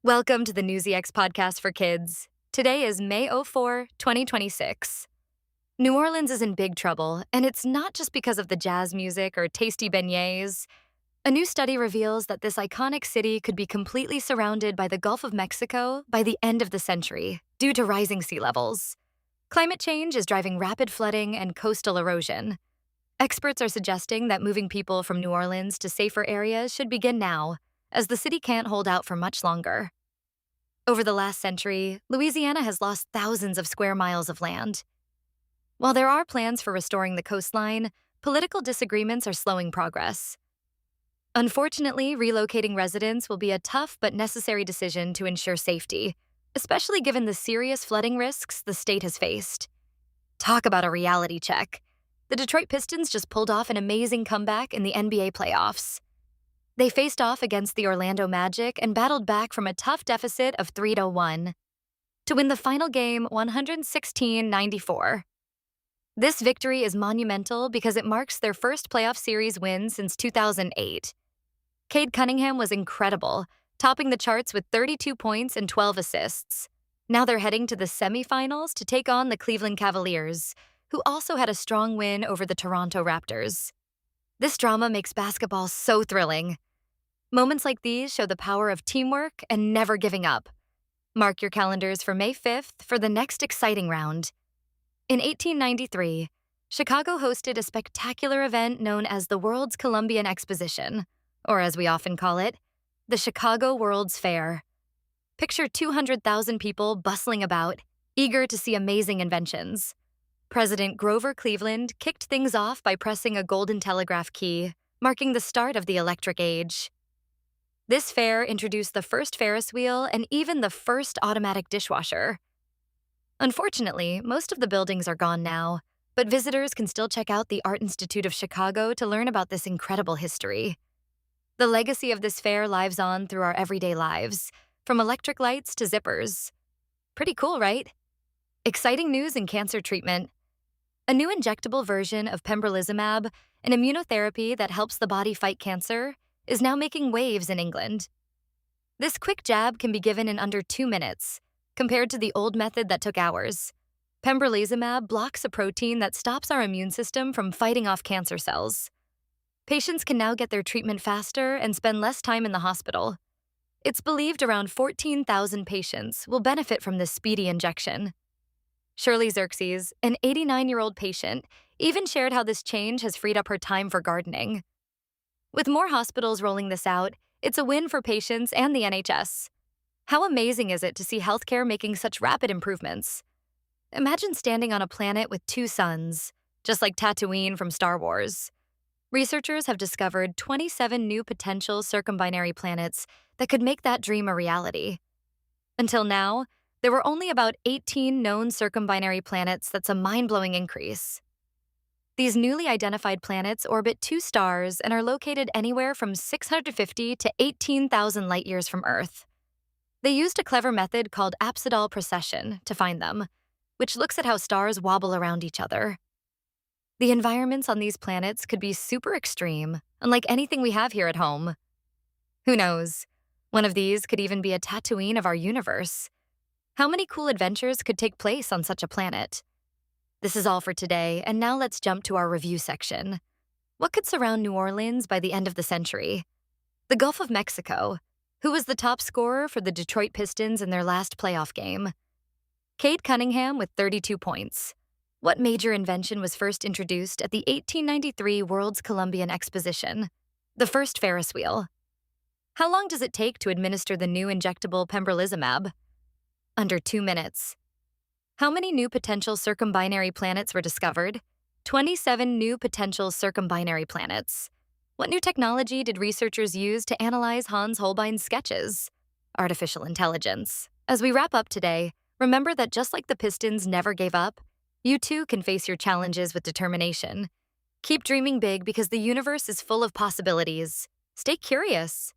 Welcome to the NewsEX podcast for kids. Today is May 4, 2026. New Orleans is in big trouble, and it's not just because of the jazz music or tasty beignets. A new study reveals that this iconic city could be completely surrounded by the Gulf of Mexico by the end of the century due to rising sea levels. Climate change is driving rapid flooding and coastal erosion. Experts are suggesting that moving people from New Orleans to safer areas should begin now, as the city can't hold out for much longer. Over the last century, Louisiana has lost thousands of square miles of land. While there are plans for restoring the coastline, political disagreements are slowing progress. Unfortunately, relocating residents will be a tough but necessary decision to ensure safety, especially given the serious flooding risks the state has faced. Talk about a reality check. The Detroit Pistons just pulled off an amazing comeback in the NBA playoffs. They faced off against the Orlando Magic and battled back from a tough deficit of 3-1 to win the final game 116-94. This victory is monumental because it marks their first playoff series win since 2008. Cade Cunningham was incredible, topping the charts with 32 points and 12 assists. Now they're heading to the semifinals to take on the Cleveland Cavaliers, who also had a strong win over the Toronto Raptors. This drama makes basketball so thrilling. Moments like these show the power of teamwork and never giving up. Mark your calendars for May 5th for the next exciting round. In 1893, Chicago hosted a spectacular event known as the World's Columbian Exposition, or as we often call it, the Chicago World's Fair. Picture 200,000 people bustling about, eager to see amazing inventions. President Grover Cleveland kicked things off by pressing a golden telegraph key, marking the start of the electric age. This fair introduced the first Ferris wheel and even the first automatic dishwasher. Unfortunately, most of the buildings are gone now, but visitors can still check out the Art Institute of Chicago to learn about this incredible history. The legacy of this fair lives on through our everyday lives, from electric lights to zippers. Pretty cool, right? Exciting news in cancer treatment. A new injectable version of pembrolizumab, an immunotherapy that helps the body fight cancer, is now making waves in England. This quick jab can be given in under 2 minutes, compared to the old method that took hours. Pembrolizumab blocks a protein that stops our immune system from fighting off cancer cells. Patients can now get their treatment faster and spend less time in the hospital. It's believed around 14,000 patients will benefit from this speedy injection. Shirley Xerxes, an 89-year-old patient, even shared how this change has freed up her time for gardening. With more hospitals rolling this out, it's a win for patients and the NHS. How amazing is it to see healthcare making such rapid improvements? Imagine standing on a planet with 2 suns, just like Tatooine from Star Wars. Researchers have discovered 27 new potential circumbinary planets that could make that dream a reality. Until now, there were only about 18 known circumbinary planets. That's a mind-blowing increase. These newly identified planets orbit 2 stars and are located anywhere from 650 to 18,000 light-years from Earth. They used a clever method called apsidal precession to find them, which looks at how stars wobble around each other. The environments on these planets could be super extreme, unlike anything we have here at home. Who knows? One of these could even be a Tatooine of our universe. How many cool adventures could take place on such a planet? This is all for today, and now let's jump to our review section. What could surround New Orleans by the end of the century? The Gulf of Mexico. Who was the top scorer for the Detroit Pistons in their last playoff game? Cade Cunningham with 32 points. What major invention was first introduced at the 1893 World's Columbian Exposition? The first Ferris wheel. How long does it take to administer the new injectable pembrolizumab? Under 2 minutes. How many new potential circumbinary planets were discovered? 27 new potential circumbinary planets. What new technology did researchers use to analyze Hans Holbein's sketches? Artificial intelligence. As we wrap up today, remember that just like the Pistons never gave up, you too can face your challenges with determination. Keep dreaming big because the universe is full of possibilities. Stay curious.